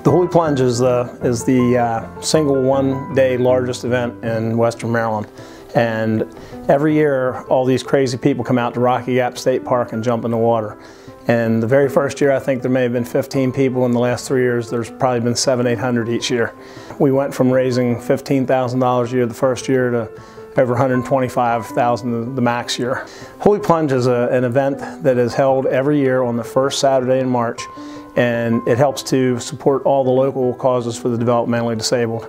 The Hooley Plunge is the single one-day largest event in Western Maryland. And every year, all these crazy people come out to Rocky Gap State Park and jump in the water. And the very first year, I think there may have been 15 people. In the last 3 years, there's probably been 700, 800 each year. We went from raising $15,000 a year the first year to over $125,000 the max year. Hooley Plunge is an event that is held every year on the first Saturday in March, and it helps to support all the local causes for the developmentally disabled.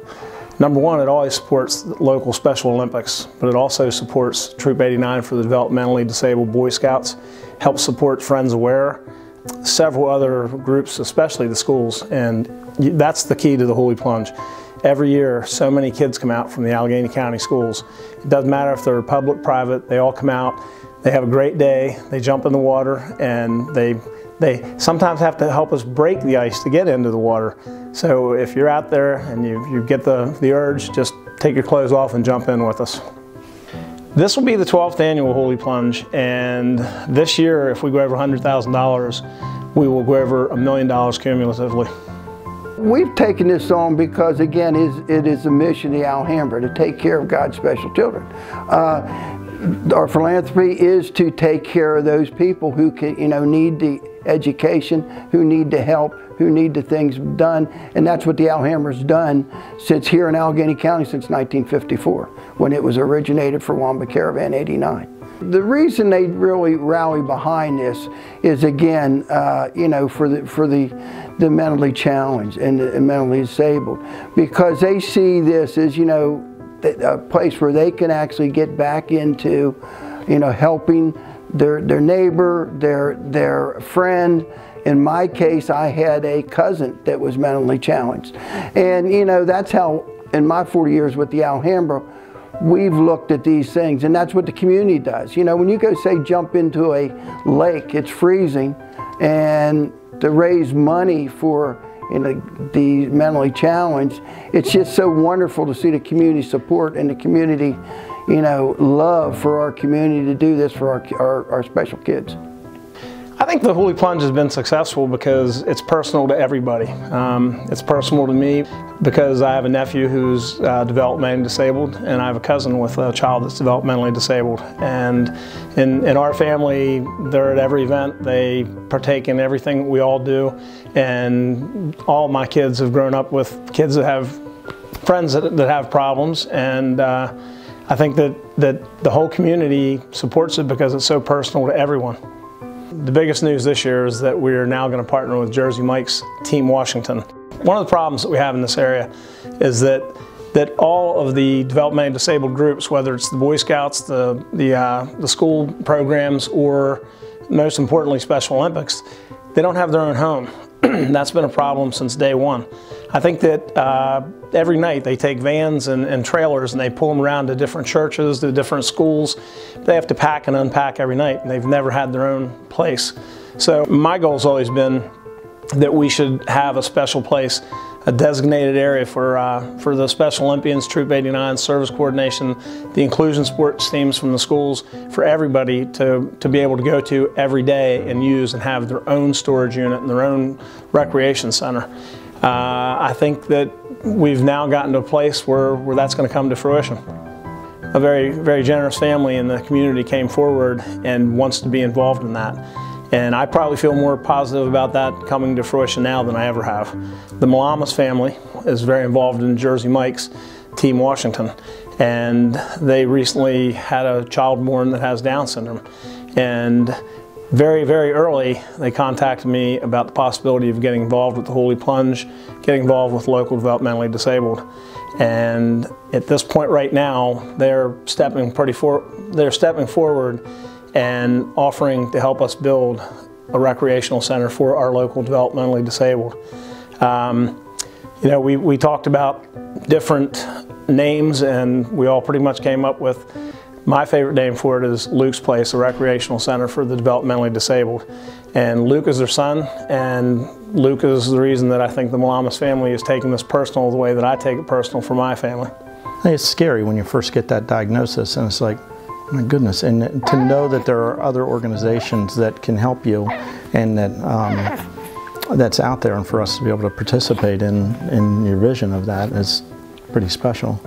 Number one, it always supports local Special Olympics, but it also supports Troop 89 for the developmentally disabled Boy Scouts, helps support Friends Aware, several other groups, especially the schools, and that's the key to the Hooley Plunge. Every year, so many kids come out from the Allegheny County schools. It doesn't matter if they're public, private, they all come out, they have a great day, they jump in the water, and they sometimes have to help us break the ice to get into the water. So if you're out there and you get the urge, just take your clothes off and jump in with us. This will be the 12th annual Hooley Plunge, and this year, if we go over $100,000, we will go over $1 million cumulatively. We've taken this on because, again, it is a mission of the Alhambra to take care of God's special children. Our philanthropy is to take care of those people who can, need the education, who need the help, who need the things done, and that's what the Alhambra's done since here in Allegheny County since 1954, when it was originated for Wamba Caravan 89. The reason they really rally behind this is, again, for the mentally challenged and the mentally disabled, because they see this as, a place where they can actually get back into, helping their neighbor, their friend. In my case, I had a cousin that was mentally challenged. And, that's how, in my 40 years with the Alhambra, we've looked at these things, and that's what the community does. When you go, say, jump into a lake, it's freezing, and to raise money for the mentally challenged, it's just so wonderful to see the community support and the community, love for our community to do this for our special kids. I think the Hooley Plunge has been successful because it's personal to everybody. It's personal to me because I have a nephew who's developmentally disabled, and I have a cousin with a child that's developmentally disabled. And in our family, they're at every event. They partake in everything we all do. And all my kids have grown up with kids that have friends that have problems. And I think that the whole community supports it because it's so personal to everyone. The biggest news this year is that we're now going to partner with Jersey Mike's Team Washington. One of the problems that we have in this area is that all of the developmentally disabled groups, whether it's the Boy Scouts, the school programs, or most importantly Special Olympics, they don't have their own home. That's been a problem since day one. I think that every night they take vans and trailers and they pull them around to different churches, to different schools. They have to pack and unpack every night, and they've never had their own place. So my goal's always been that we should have a special place, a designated area for the Special Olympians, Troop 89, service coordination, the inclusion sports teams from the schools, for everybody to be able to go to every day and use and have their own storage unit and their own recreation center. I think that we've now gotten to a place where that's going to come to fruition. A very, very generous family in the community came forward and wants to be involved in that. And I probably feel more positive about that coming to fruition now than I ever have. The Malamas family is very involved in Jersey Mike's Team Washington, and they recently had a child born that has Down syndrome. And very, very early, they contacted me about the possibility of getting involved with the Hooley Plunge, getting involved with local developmentally disabled. And at this point right now, they're stepping forward and offering to help us build a recreational center for our local developmentally disabled. We talked about different names, and we all pretty much came up with, my favorite name for it is Luke's Place, a recreational center for the developmentally disabled. And Luke is their son, and Luke is the reason that I think the Malamas family is taking this personal the way that I take it personal for my family. I think it's scary when you first get that diagnosis, and it's like, my goodness, and to know that there are other organizations that can help you and that that's out there, and for us to be able to participate in your vision of that is pretty special.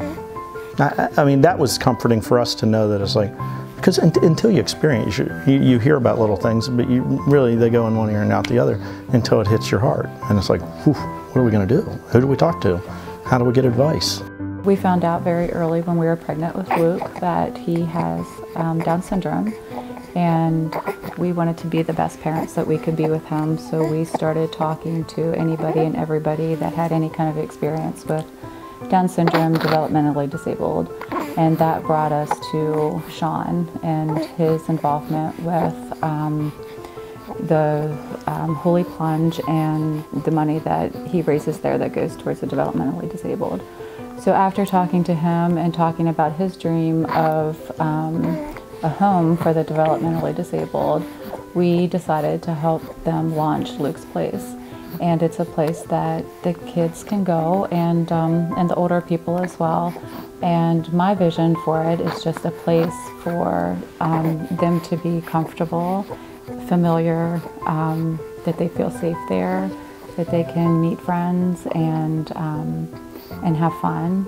I mean, that was comforting for us to know that it's like, because until you experience, you hear about little things, but they go in one ear and out the other until it hits your heart. And it's like, whew, what are we going to do? Who do we talk to? How do we get advice? We found out very early when we were pregnant with Luke that he has Down syndrome, and we wanted to be the best parents that we could be with him, so we started talking to anybody and everybody that had any kind of experience with Down syndrome, developmentally disabled, and that brought us to Sean and his involvement with the Hooley Plunge and the money that he raises there that goes towards the developmentally disabled. So after talking to him and talking about his dream of a home for the developmentally disabled, we decided to help them launch Luke's Place. And it's a place that the kids can go, and the older people as well. And my vision for it is just a place for them to be comfortable, familiar, that they feel safe there, that they can meet friends and have fun.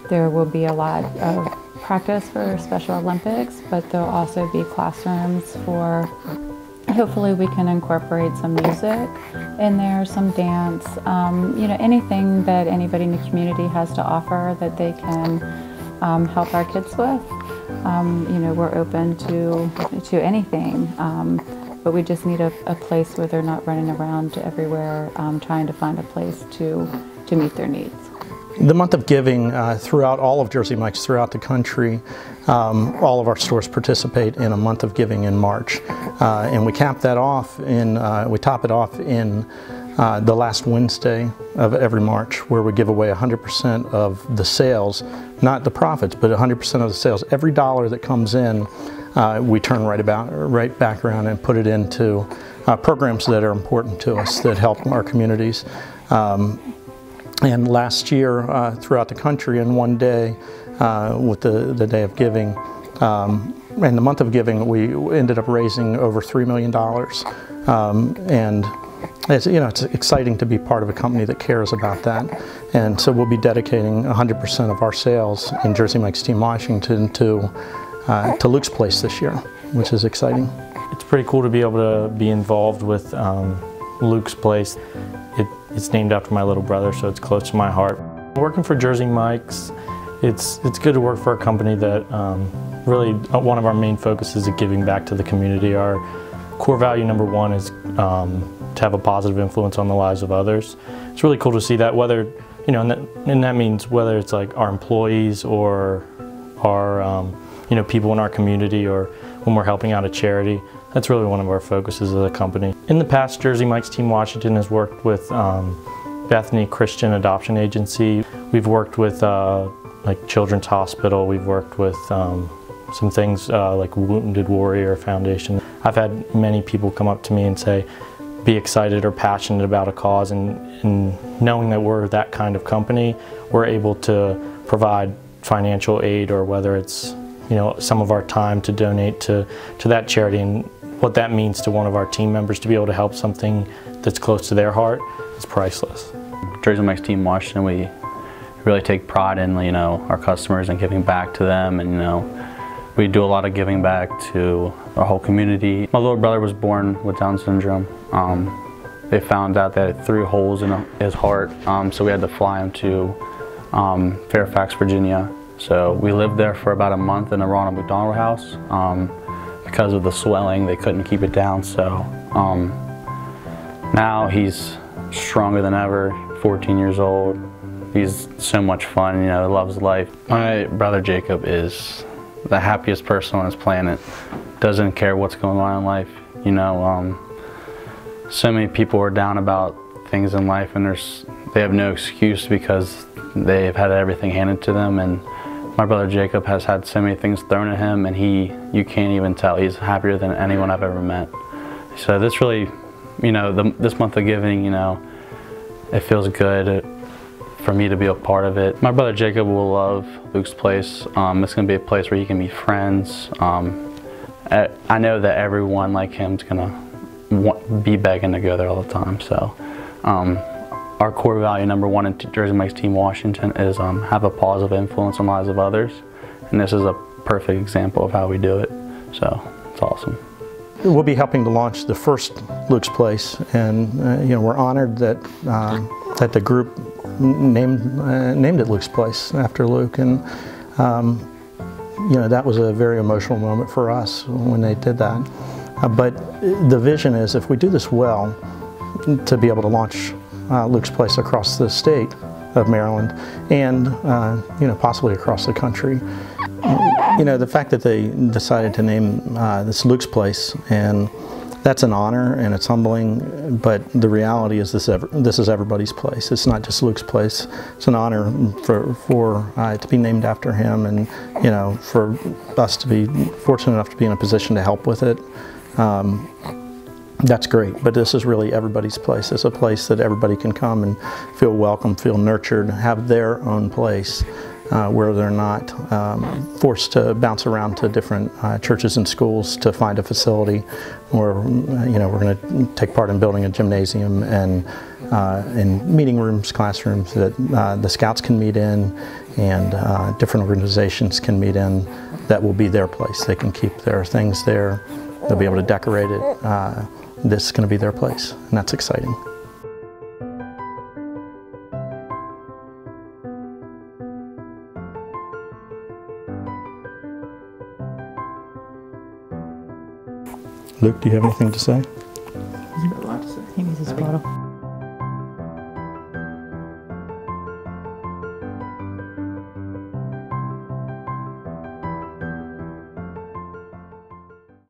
There will be a lot of practice for Special Olympics, but there'll also be classrooms for, hopefully we can incorporate some music in there, some dance, you know, anything that anybody in the community has to offer that they can help our kids with. You know, we're open to anything, but we just need a place where they're not running around everywhere trying to find a place to meet their needs. The month of giving throughout all of Jersey Mike's, throughout the country, all of our stores participate in a month of giving in March, and we cap that off we top it off in the last Wednesday of every March, where we give away 100% of the sales, not the profits, but 100% of the sales. Every dollar that comes in, we turn right back around and put it into programs that are important to us, that help our communities. And last year, throughout the country, in one day, with the Day of Giving, in the month of giving, we ended up raising over $3 million. And it's, you know, it's exciting to be part of a company that cares about that. And so we'll be dedicating 100% of our sales in Jersey Mike's Team Washington to Luke's Place this year, which is exciting. It's pretty cool to be able to be involved with Luke's Place. It's named after my little brother, so it's close to my heart. Working for Jersey Mike's, it's good to work for a company that really, one of our main focuses is giving back to the community. Our core value number one is to have a positive influence on the lives of others. It's really cool to see that, whether, you know, and that means whether it's like our employees or our, you know, people in our community, or when we're helping out a charity. That's really one of our focuses as a company. In the past, Jersey Mike's Team Washington has worked with Bethany Christian Adoption Agency. We've worked with like Children's Hospital. We've worked with some things like Wounded Warrior Foundation. I've had many people come up to me and say, be excited or passionate about a cause, and knowing that we're that kind of company, we're able to provide financial aid, or whether it's, you know, some of our time to donate to that charity, and what that means to one of our team members to be able to help something that's close to their heart is priceless. Jersey Mike's Team Washington, we really take pride in, you know, our customers and giving back to them, and, you know, we do a lot of giving back to our whole community. My little brother was born with Down syndrome. They found out that he had 3 holes in his heart, so we had to fly him to Fairfax, Virginia. So we lived there for about a month in the Ronald McDonald House. Because of the swelling, they couldn't keep it down, so now he's stronger than ever, 14 years old. He's so much fun, you know, loves life. My brother Jacob is the happiest person on this planet. Doesn't care what's going on in life, you know. So many people are down about things in life, and they have no excuse because they've had everything handed to them. And my brother Jacob has had so many things thrown at him, and you can't even tell. He's happier than anyone I've ever met. So this really, you know, this month of giving, you know, it feels good for me to be a part of it. My brother Jacob will love Luke's Place. It's going to be a place where he can meet friends. I know that everyone like him is going to be begging to go there all the time. So our core value number one in Jersey Mike's Team Washington is have a positive influence on the lives of others, and this is a perfect example of how we do it. So it's awesome. We'll be helping to launch the first Luke's Place, and we're honored that that the group named it Luke's Place after Luke, and that was a very emotional moment for us when they did that. But the vision is, if we do this well, to be able to launch Luke's Place across the state of Maryland and possibly across the country. The fact that they decided to name this Luke's Place, and that's an honor and it's humbling, but the reality is this is everybody's place. It's not just Luke's Place. It's an honor for it to be named after him, and for us to be fortunate enough to be in a position to help with it. That's great, but this is really everybody's place. It's a place that everybody can come and feel welcome, feel nurtured, have their own place where they're not forced to bounce around to different churches and schools to find a facility where we're going to take part in building a gymnasium and in meeting rooms, classrooms that the Scouts can meet in, and different organizations can meet in. That will be their place. They can keep their things there. They'll be able to decorate it. This is going to be their place, and that's exciting. Luke, do you have anything to say? He needs his bottle.